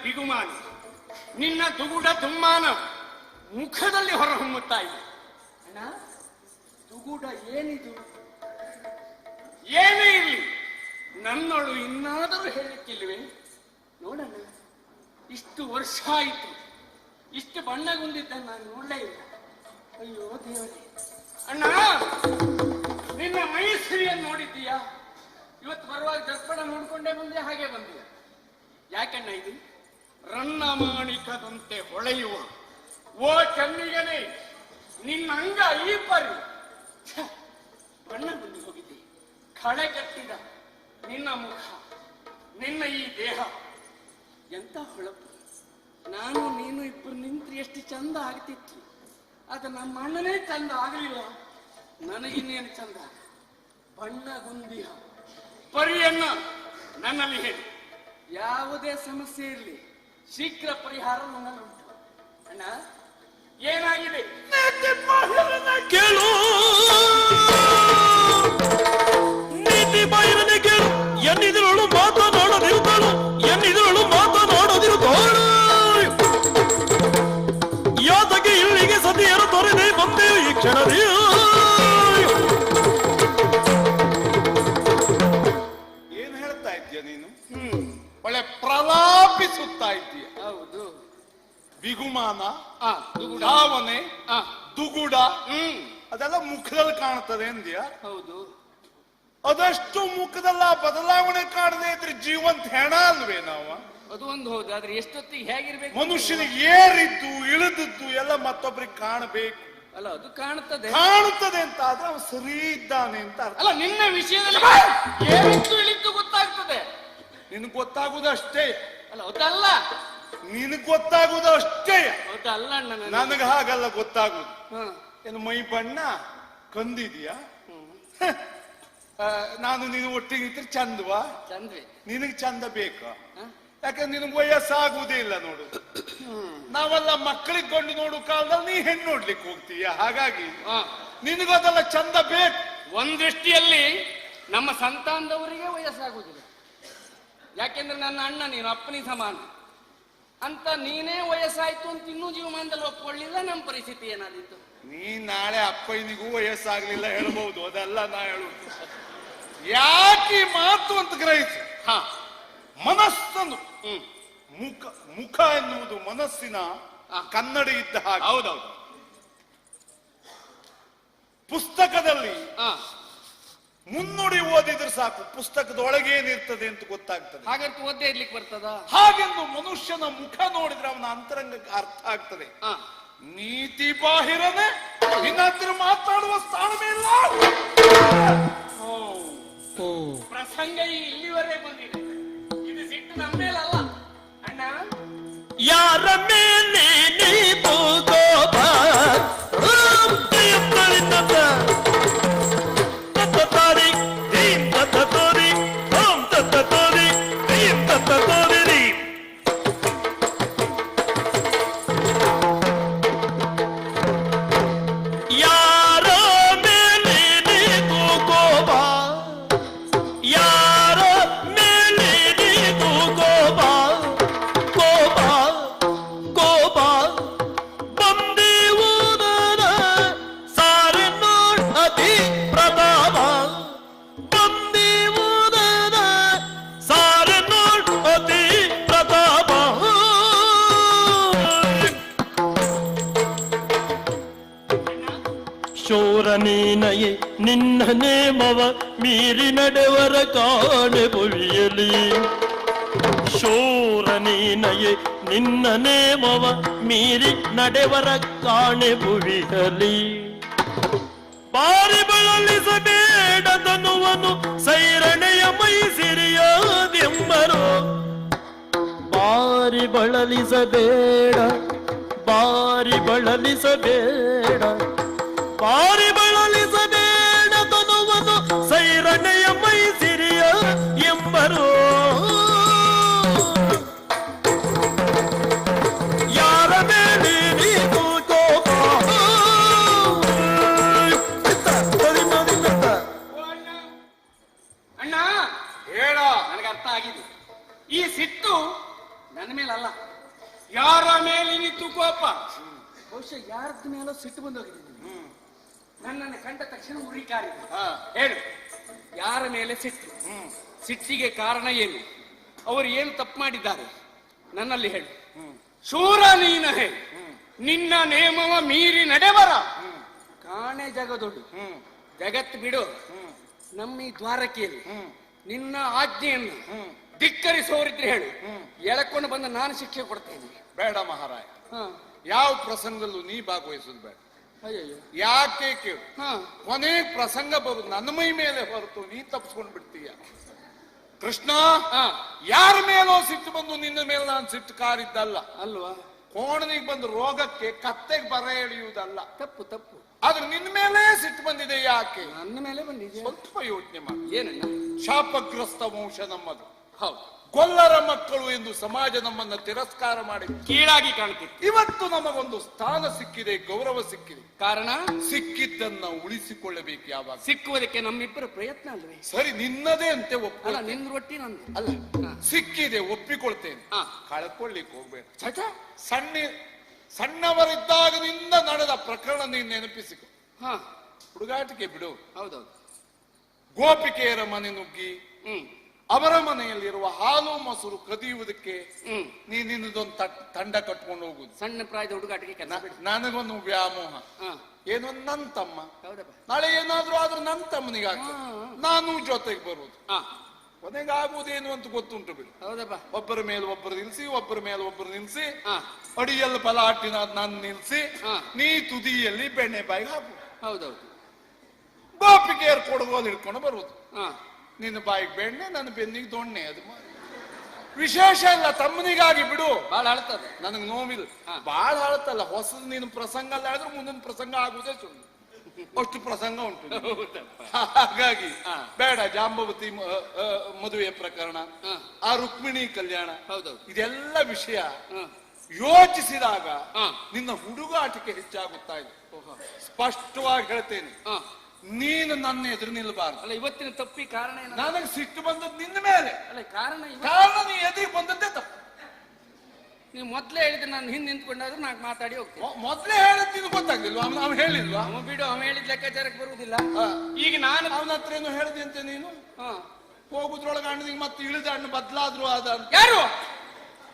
ಬಿಗುಮಾನ, ನಿನ್ನ ದುಗುಡ ದುಮ್ಮಾನ ಮುಖದಲ್ಲಿ ಹೊರಹೊಮ್ಮುತ್ತಾ ಇದೆ. ಅಣ್ಣ, ದುಗುಡ ಏನಿದು? ಏನೇ ಇರಲಿ, ನನ್ನಳು ಇನ್ನಾದರೂ ಹೇಳಲಿಕ್ಕಿಲ್ವೇ? ನೋಡಣ್ಣ, ಇಷ್ಟು ವರ್ಷ ಆಯಿತು, ಇಷ್ಟು ಬಣ್ಣಗೊಂಡಿದ್ದ ನಾನು ನೋಡಲೇ ಇಲ್ಲ. ಅಯ್ಯೋ ದೇವರೇ. ಅಣ್ಣ, ನಿನ್ನ ಮೈಸೂರಿಯನ್ನು ನೋಡಿದ್ದೀಯಾ? ಇವತ್ತು ಬರುವಾಗ ದರ್ಪಣ ನೋಡ್ಕೊಂಡೇ ಬಂದೆ, ಹಾಗೆ ಬಂದೆ. ಯಾಕಣ್ಣ ಇದು? ರನ್ನ ಮಾಣಿಕದಂತೆ ಹೊಳೆಯುವ ಓ ಕಣ್ಣಿಗನೇ, ನಿನ್ನ ಅಂಗ ಈ ಪರಿ ಬಣ್ಣಗೊಂಡು ಹೋಗಿದೆ. ಕಳೆ ಕಟ್ಟಿದ ನಿನ್ನ ಮುಖ, ನಿನ್ನ ಈ ದೇಹ ಎಂತ ಹೊಳಪು. ನಾನು ನೀನು ಇಬ್ಬರು ನಿಂತ್ರೆ ಎಷ್ಟು ಚಂದ ಆಗ್ತಿತ್ತು. ಆಗ ನಮ್ಮ ಅಣ್ಣನೇ ಚಂದ ಆಗಲಿಲ್ಲ, ನನಗಿನ್ನೇನು ಚಂದ. ಬಣ್ಣಗುಂದಿಯ ಪರಿಯನ್ನ ನನ್ನಲ್ಲಿ ಹೇಳಿ. ಯಾವುದೇ ಸಮಸ್ಯೆ ಇರಲಿ, ಶೀಘ್ರ ಪರಿಹಾರ ನನ್ನಲ್ಲುಂಟು. ಅಣ್ಣ, ಏನಾಗಿದೆ ಕೇಳು, ನೀತಿ ಬಾಯಿರನೆ ಕೇಳು. ಎನ್ನಿದರಳು ಮಾತನಾಡದಿರುತ್ತಾಳು, ಎನ್ನಿದರಳು ಮಾತನಾಡದಿರುತ್ತಾಳು. ಯಾತಕ್ಕೆ ಇಲ್ಲಿಗೆ ಸತಿಯರು ತೊರೆದೇ ಬಂದೆವು ಈ ಕ್ಷಣದಿ. ಏನ್ ಹೇಳ್ತಾ ಇದ್ದೀಯ ನೀನು? ಒಳ್ಳೆ ಪ್ರಲಾಪಿಸುತ್ತಾ ಇದ್ದೀಯ. ಹೌದು. ಬಿಗುಮಾನ, ದುಗುಡ, ಭಾವನೆ, ದುಗುಡ ಅದೆಲ್ಲ ಮುಖದಲ್ಲಿ ಕಾಣ್ತದೆ ಅಂದ್ಯ? ಹೌದು. ಅದಷ್ಟು ಮುಖದಲ್ಲ ಬದಲಾವಣೆ ಕಾಣದೆ ಇದ್ರೆ ಜೀವಂತ ಹೆಣ ಅಲ್ವೇ ನಾವು? ಅದು ಒಂದು ಹೌದು. ಆದ್ರೆ ಎಷ್ಟೊತ್ತಿಗೆ ಹೇಗಿರ್ಬೇಕು? ಮನುಷ್ಯನಿಗೆ ಏರಿದ್ದು ಇಳಿದದ್ದು ಎಲ್ಲ ಮತ್ತೊಬ್ಬರಿಗೆ ಕಾಣಬೇಕು. ಅಲ್ಲ, ಅದು ಕಾಣುತ್ತದೆ. ಕಾಣುತ್ತದೆ ಅಂತ ಆದ್ರೆ ಅವನು ಸರಿ ಇದ್ದಾನೆ ಅಂತ ಅರ್ಥ. ಅಲ್ಲ, ನಿನ್ನ ವಿಷಯದಲ್ಲಿ ಏರಿತ್ತು ಇಳಿತ್ತು ಗೊತ್ತಾಗ್ತದೆ. ನಿನಗೆ ಗೊತ್ತಾಗುದು ಅಷ್ಟೇ. ಅಲ್ಲ, ಅದಲ್ಲ. ನಿನಗೆ ಗೊತ್ತಾಗುದು ಅಷ್ಟೇ. ಅದಲ್ಲ ಅಣ್ಣ, ನನಗೆ ಹಾಗಲ್ಲ ಗೊತ್ತಾಗುದು. ಏನು ಮೈ ಬಣ್ಣ ಕಂದಿದ್ಯಾ? ನಾನು ನೀನು ಒಟ್ಟಿಗೆ ನಿಂತ್ರೆ ಚಂದವಾ? ಚಂದ್ವಿ. ನಿನಗೆ ಚಂದ ಬೇಕಾ? ಯಾಕಂದ್ರೆ ನಿನಗೆ ವಯಸ್ಸಾಗುವುದೇ ಇಲ್ಲ ನೋಡು. ನಾವೆಲ್ಲ ಮಕ್ಕಳಿಗೆ ಕೊಂಡು ನೋಡು ಕಾಲದಲ್ಲಿ ನೀ ಹೆಣ್ಣು ನೋಡ್ಲಿಕ್ಕೆ ಹೋಗ್ತೀಯ. ಹಾಗಾಗಿ ನಿನಗದೆಲ್ಲ ಚಂದ ಬೇಕು. ಒಂದ್ ದೃಷ್ಟಿಯಲ್ಲಿ ನಮ್ಮ ಸಂತಾನದವರಿಗೆ ವಯಸ್ಸಾಗುವುದಿಲ್ಲ. ಯಾಕೆಂದ್ರೆ ನನ್ನ ಅಣ್ಣ ನೀನು ಅಪ್ಪನಿ ಸಮಾನ ಅಂತ. ನೀನೇ ವಯಸ್ಸಾಯ್ತು ಅಂತ ಇನ್ನೂ ಜೀವಮಾನದಲ್ಲಿ ಒಪ್ಕೊಳ್ಳಿಲ್ಲ. ನಮ್ಮ ಪರಿಸ್ಥಿತಿ ಏನಾದಿತ್ತು? ನೀ ನಾಳೆ ಅಪ್ಪನಿಗೂ ವಯಸ್ಸಾಗ್ಲಿಲ್ಲ ಹೇಳ್ಬಹುದು. ಅದೆಲ್ಲ ನಾ ಹೇಳುದು. ಯಾಕೆ ಮಾತು ಅಂತ ಗ್ರಹಿಸು. ಮನಸ್ಸನ್ನು, ಮುಖ ಎನ್ನುವುದು ಮನಸ್ಸಿನ ಕನ್ನಡಿ ಇದ್ದ ಹಾಗೆ. ಹೌದೌದು. ಪುಸ್ತಕದಲ್ಲಿ ಮುನ್ನುಡಿ ಓದಿದ್ರೆ ಸಾಕು, ಪುಸ್ತಕದೊಳಗೆ ಏನಿರ್ತದೆ ಅಂತ ಗೊತ್ತಾಗ್ತದೆ. ಹಾಗಂತ ಓದ್ದೇ ಇರ್ಲಿಕ್ಕೆ ಬರ್ತದ? ಹಾಗೆಂದು ಮನುಷ್ಯನ ಮುಖ ನೋಡಿದ್ರೆ ಅವನ ಅಂತರಂಗಕ್ಕೆ ಅರ್ಥ ಆಗ್ತದೆ. ನೀತಿ ಬಾಹಿರನೆ ನಿನ್ನ ಹತ್ರ ಮಾತಾಡುವ ಸ್ಥಾನವೇ ಇಲ್ಲ. ಪ್ರಸಂಗ ಇಲ್ಲಿವರೆಗೆ ಬಂದಿದೆ. ಇದು ಸಿಟ್ಟು ನಮ್ಮ ಮೇಲಲ್ಲ ಅಣ್ಣ. ಯಾರ ಮೇಲೆ ನೀವು ಕೋಪ ಶೋರನೇನಯೇ ನಿನ್ನ ನೇಮವ ಮೀರಿ ನಡೆವರ ಕಾಣೆ ಬುಳಿಯಲಿ. ಶೋರನೇನಯೇ ನಿನ್ನ ನೇಮವ ಮೀರಿ ನಡೆವರ ಕಾಣೆ ಬುಳಿಯಲಿ. ಬಾರಿ ಬಳಲಿಸಬೇಡದನುವನು ಸೈರಣೆಯ ಮೈ ಸಿರಿಯಾದೆಂಬರು. ಬಾರಿ ಬಳಲಿಸಬೇಡ, ಬಾರಿ ಬಳಲಿಸಬೇಡ, ಬಾರಿ ಬಳಲಿಸಬೇಡ ತನುವನು ಸೈರಣೆಯ ಮೈ ಸಿರಿಯ ಎಂಬರು. ಯಾರ ಮೇಲೆ ನೀನು ಕೋಪ? ಅಣ್ಣ ಹೇಳ, ನನಗೆ ಅರ್ಥ ಆಗಿದೆ. ಈ ಸಿಟ್ಟು ನನ್ನ ನನ್ನ ಮೇಲಲ್ಲ, ಯಾರ ಮೇಲಿನಿತ್ತು ಕೋಪ? ಬಹುಶಃ ಯಾರದ ಮೇಲೋ ಸಿಟ್ಟು ಬಂದೋಗಿದೆ ನಿನಗೆ. ನನ್ನನ್ನು ಕಂಡ ತಕ್ಷಣ ಉರಿಕಾರಿ. ಹಾ. ಹೇಳು, ಯಾರ ಮೇಲೆ ಸಿಟ್ಟು? ಸಿಟ್ಟಿಗೆ ಕಾರಣ ಏನು? ಅವರು ಏನು ತಪ್ಪು ಮಾಡಿದ್ದಾರೆ ನನ್ನಲ್ಲಿ ಹೇಳು. ಶೂರ ನೀನಹೆ, ನಿನ್ನ ನೇಮವ ಮೀರಿ ನಡೆವರ ಕಾಣೆ ಜಗದೊಡ್ಡು. ಜಗತ್ತು ಬಿಡು, ನಮ್ಮ ಈ ದ್ವಾರಕೆಯಲ್ಲಿ ನಿನ್ನ ಆಜ್ಞೆಯನ್ನು ಧಿಕ್ಕರಿಸೋರಿದ್ರೆ ಹೇಳು, ಎಳಕೊಂಡು ಬಂದ ನಾನು ಶಿಕ್ಷೆ ಕೊಡ್ತೇನೆ. ಬೇಡ ಮಹಾರಾಯ, ಹ. ಯಾವ ಪ್ರಸಂಗದಲ್ಲೂ ನೀ ಭಾಗವಹಿಸೋದು ಬೇಡ. ಅಯ್ಯಯ್ಯೋ. ಯಾಕೆ ಕೇಳು, ಹ. ಕೊನೆ ಪ್ರಸಂಗ ಬರುದು ನನ್ನ ಮೈ ಮೇಲೆ ಹೊರತು ನೀ ತಪ್ಪಿಸ್ಕೊಂಡು ಬಿಡ್ತೀಯ. ಕೃಷ್ಣ, ಹ. ಯಾರ ಮೇಲೋ ಸಿಟ್ಟು ಬಂದು ನಿನ್ನ ಮೇಲೆ ನಾನು ಸಿಟ್ಟು ಕಾರಿದ್ದಲ್ಲ. ಅಲ್ವಾ? ಕೋಣನಿಗೆ ಬಂದ ರೋಗಕ್ಕೆ ಕತ್ತೆಗೆ ಬರ ಎಳೆಯುವುದಲ್ಲ. ತಪ್ಪು ತಪ್ಪು. ಆದ್ರೆ ನಿನ್ನ ಮೇಲೆ ಸಿಟ್ಟು ಬಂದಿದೆ ಯಾಕೆ? ನನ್ನ ಮೇಲೆ ಬಂದಿದೆ. ಸ್ವಲ್ಪ ಯೋಚನೆ ಮಾಡಿ. ಏನಣ್ಣ? ಶಾಪಗ್ರಸ್ತ ವಂಶ ನಮ್ಮದು. ಹೌದು. ಗೊಲ್ಲರ ಮಕ್ಕಳು ಎಂದು ಸಮಾಜ ನಮ್ಮನ್ನ ತಿರಸ್ಕಾರ ಮಾಡಿ ಕೀಳಾಗಿ ಕಾಣ್ತಿತ್ತು. ಇವತ್ತು ನಮಗೊಂದು ಸ್ಥಾನ ಸಿಕ್ಕಿದೆ, ಗೌರವ ಸಿಕ್ಕಿದೆ. ಕಾರಣ ಸಿಕ್ಕಿದ್ದನ್ನ ಉಳಿಸಿಕೊಳ್ಳಬೇಕು. ಯಾವಾಗ ಸಿಕ್ಕುವುದಕ್ಕೆ ನಮ್ಮಿಬ್ಬರ ಪ್ರಯತ್ನ ಅಲ್ವೇ? ಸರಿ, ನಿನ್ನದೇ ಅಂತೆ ಅಲ್ಲ, ಒಪ್ಪ. ನಿನ್ ರೊಟ್ಟಿ ನಂದು. ಅಲ್ಲ, ಸಿಕ್ಕಿದೆ ಒಪ್ಪಿಕೊಳ್ತೇನೆ. ಹಾ. ಕಳ್ಕೊಳ್ಳಿಕ್ಕೆ ಹೋಗ್ಬೇಡ. ಚಟ. ಸಣ್ಣವರಿದ್ದಾಗನಿಂದ ನಡೆದ ಪ್ರಕರಣ ನೀನು ನೆನಪಿಸಿಕೊ. ಹಾ. ಹುಡುಗಾಟಿಕೆ ಬಿಡು. ಹೌದೌದು. ಗೋಪಿಕೆಯರ ಮನೆ ನುಗ್ಗಿ ಹ್ಮ್ ಅವರ ಮನೆಯಲ್ಲಿರುವ ಹಾಲು ಮೊಸರು ಕದಿಯುವುದಕ್ಕೆ ಹ್ಮ್ ನೀನಿದೊಂದು ತಂಡ ಕಟ್ಕೊಂಡು ಹೋಗುದು. ಸಣ್ಣ ಪ್ರಾಯದ ಹುಡುಗಾಟಿಗೆ ಕೆಲಸ ಬಿಡು. ನನಗೊಂದು ವ್ಯಾಮೋಹ. ಹಾ. ಏನೋ ನನ್ನ ತಮ್ಮ, ಹೌದಪ್ಪ. ನಾಳೆ ಏನಾದ್ರೂ ಆದ್ರೂ ನನ್ನ ತಮ್ಮನಿಗೆ ಆಗ್ತದೆ, ನಾನು ಜೊತೆಗೆ ಬರುವುದು. ಹಾ. ಕೊನೆಗಾಗುವುದೇನು ಅಂತ ಗೊತ್ತುಂಟು ಬಿಡು. ಹೌದಪ್ಪ. ಒಬ್ಬರ ಮೇಲೆ ಒಬ್ಬರು ನಿಲ್ಸಿ, ಒಬ್ಬರ ಮೇಲೆ ಒಬ್ಬರು ನಿಲ್ಸಿ, ಹಾ. ಅಡಿಯಲ್ಲಿ ಬಲಾಟಿನ ನಾನು ನಿಲ್ಸಿ, ಹಾ. ನೀ ತುದಿಯಲ್ಲಿ ಬೆಣ್ಣೆ ಬಾಯಿ ಹಾಕು. ಹೌದೌದು. ಗೋಪಿಕೆಯರು ಕೊಡುಗೋಲು ಹಿಡ್ಕೊಂಡು ಬರುವುದು. ಹಾ. ನಿನ್ನ ಬಾಯಿಗೆ ಬೆಣ್ಣೆ, ನನ್ನ ಬೆನ್ನಿಗೆ ದೊಣ್ಣೆ. ಅದು ವಿಶೇಷ ಇಲ್ಲ, ತಮ್ಮನಿಗಾಗಿ ಬಿಡು. ಬಹಳ ಅಳ್ತದೆ. ನನಗೆ ನೋವಿಲ್ಲ. ಹಾ. ಬಾಳ ಅಳತಲ್ಲ, ಹೊಸದು ನೀನು ಪ್ರಸಂಗ ಅಲ್ಲ ಆದ್ರೂ ಮುಂದಿನ ಪ್ರಸಂಗ ಆಗುದೇ ಸುಳ್ಳು. ಅಷ್ಟು ಪ್ರಸಂಗ ಉಂಟು. ಹಾಗಾಗಿ ಹಾ. ಬೇಡ. ಜಾಂಬವತಿ ಮದುವೆಯ ಪ್ರಕರಣ, ಹಾ. ಆ ರುಕ್ಮಿಣಿ ಕಲ್ಯಾಣ, ಹೌದೌದು. ಇದೆಲ್ಲ ವಿಷಯ ಹಾ. ಯೋಚಿಸಿದಾಗ ಹಾ. ನಿನ್ನ ಹುಡುಗಾಟಿಕೆ ಹೆಚ್ಚಾಗುತ್ತಾ ಇದೆ. ಓಹೋ. ಸ್ಪಷ್ಟವಾಗಿ ಹೇಳ್ತೇನೆ, ಹಾ. ನೀನು ನನ್ನ ಎದುರು ನಿಲ್ಲಬಾರ್ದು. ಅಲ್ಲ, ಇವತ್ತಿನ ತಪ್ಪಿ ಕಾರಣ ಏನು? ನನಗೆ ಸಿಟ್ಟು ಬಂದದ್ದು ನಿನ್ನ ಮೇಲೆ. ಅಲ್ಲ, ಕಾರಣ ಕಾರಣ ನೀ ಎದುರಿಗೆ ಬಂದದ್ದೇ ತಪ್ಪು. ನೀವು ಮೊದ್ಲೇ ಹೇಳಿದ್ರೆ ನಾನು ಹಿಂದೆ ನಿಂತ್ಕೊಂಡಾದ್ರೂ ನಾಲ್ಕು ಮಾತಾಡಿ ಹೋಗ್ತೀನಿ. ಮೊದ್ಲೇ ಹೇಳಿದ್ ನಿನ್ ಗೊತ್ತಾಗ್ಲಿಲ್ವಾ? ಅವ್ನು ಹೇಳಿಲ್ವಾ? ಅವ ಬಿಡು, ಅವ ಹೇಳಿದ ಲೆಕ್ಕಾಚಾರಕ್ಕೆ ಬರುವುದಿಲ್ಲ. ಹಾ. ಈಗ ನಾನು ಅವನ ಹತ್ರ ಏನು ಹೇಳಿದೆ ಅಂತ ನೀನು? ಹಾ. ಹೋಗುದ್ರೊಳಗೆ ಅಣ್ಣನಿಗೆ ಮತ್ತೆ ಇಳಿದ ಅಣ್ಣ ಬದ್ಲಾದ್ರು ಆದ ಅಂತ. ಯಾರು?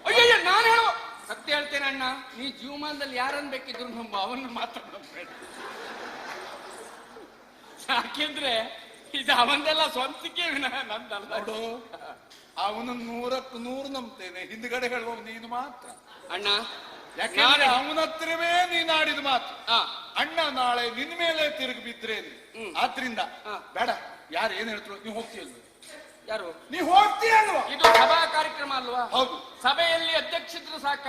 ಅಯ್ಯಯ್ಯ, ನಾನು ಹೇಳುವ ಸತ್ಯ ಹೇಳ್ತೇನೆ ಅಣ್ಣ. ನೀ ಜೀವಮಾನದಲ್ಲಿ ಯಾರನ್ನು ಬೇಕಿದ್ರು ನಂಬ, ಅವನ್ನ ಮಾತ್ರ ನಂಬೇಡ. ಯಾಕೆಂದ್ರೆ ಇದು ಅವಂದೆಲ್ಲ ಸ್ವಂತಕ್ಕೆ ವಿನಃ ನಂದಲ್ಲ. ನೋಡು, ಅವನು 100ಕ್ಕೆ 100 ನಂಬ್ತೇನೆ. ಹಿಂದ್ಗಡೆ ಹೇಳುವ ನೀನು ಮಾತ್ರ ಅಣ್ಣ. ಯಾಕೆಂದ್ರೆ ಅವನ ಹತ್ರವೇ ನೀನು ಆಡಿದ ಮಾತು. ಹಾ. ಅಣ್ಣ ನಾಳೆ ನಿನ್ ಮೇಲೆ ತಿರುಗಿ ಬಿದ್ರೇನು. ಆದ್ರಿಂದ ಹಾ. ಬೇಡ. ಯಾರು ಏನ್ ಹೇಳ್ತಾರೆ, ನೀವು ಹೋಗ್ತೀಯಲ್ವ? ಯಾರು? ನೀವು ಹೋಗ್ತೀಯಲ್ವಾ? ಇದು ಸಭಾ ಕಾರ್ಯಕ್ರಮ ಅಲ್ವಾ? ಹೌದು. ಸಭೆಯಲ್ಲಿ ಅಧ್ಯಕ್ಷರು ಸಾಕ,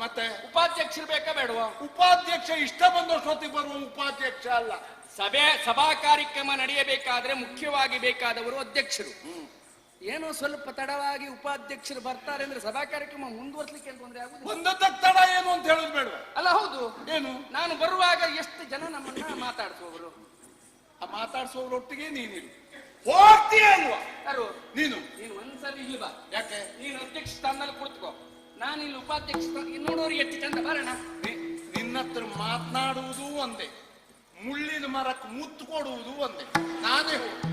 ಮತ್ತೆ ಉಪಾಧ್ಯಕ್ಷರು ಬೇಕಾ ಬೇಡವಾ? ಉಪಾಧ್ಯಕ್ಷ ಇಷ್ಟ ಬಂದಷ್ಟೊತ್ತಿಗೆ ಬರುವ ಉಪಾಧ್ಯಕ್ಷ ಅಲ್ಲ. ಸಭಾ ಕಾರ್ಯಕ್ರಮ ನಡೆಯಬೇಕಾದ್ರೆ ಮುಖ್ಯವಾಗಿ ಬೇಕಾದವರು ಅಧ್ಯಕ್ಷರು. ಏನೋ ಸ್ವಲ್ಪ ತಡವಾಗಿ ಉಪಾಧ್ಯಕ್ಷರು ಬರ್ತಾರೆ ಅಂದ್ರೆ ಸಭಾ ಕಾರ್ಯಕ್ರಮ ಮುಂದುವರ್ಸ್ಲಿಕ್ಕೆ ತೊಂದರೆ ಆಗುದು. ಒಂದದ್ದಕ್ಕೆ ತಡ ಏನು ಅಂತ ಹೇಳುದು ಬೇಡ? ಅಲ್ಲ, ಹೌದು. ಏನು? ನಾನು ಬರುವಾಗ ಎಷ್ಟು ಜನ ನಮ್ಮನ್ನ ಮಾತಾಡಿಸುವವರು. ಆ ಮಾತಾಡ್ಸೋರೊಟ್ಟಿಗೆ ನೀನಿರು. ಹೋಗ್ತೀಯ ಅಲ್ವಾ? ಯಾರು? ನೀನು ಒಂದ್ಸರಿ ಇಲ್ಲಿ ಬಾ. ಯಾಕೆ? ನೀನು ಅಧ್ಯಕ್ಷ ಸ್ಥಾನದಲ್ಲಿ ಕುಳಿತುಕೋ, ನಾನು ಇಲ್ಲಿ ಉಪಾಧ್ಯಕ್ಷ ನೋಡೋರು ಎಷ್ಟು ಚಂದ ಬರೋಣ. ನಿನ್ನ ಹತ್ರ ಮಾತನಾಡುವುದು ಒಂದೇ, ಮುಳ್ಳಿನ ಮರಕ್ಕೆ ಮುತ್ತು ಕೊಡುವುದು ಒಂದೇ. ನಾನೇ ಹೋಗಿ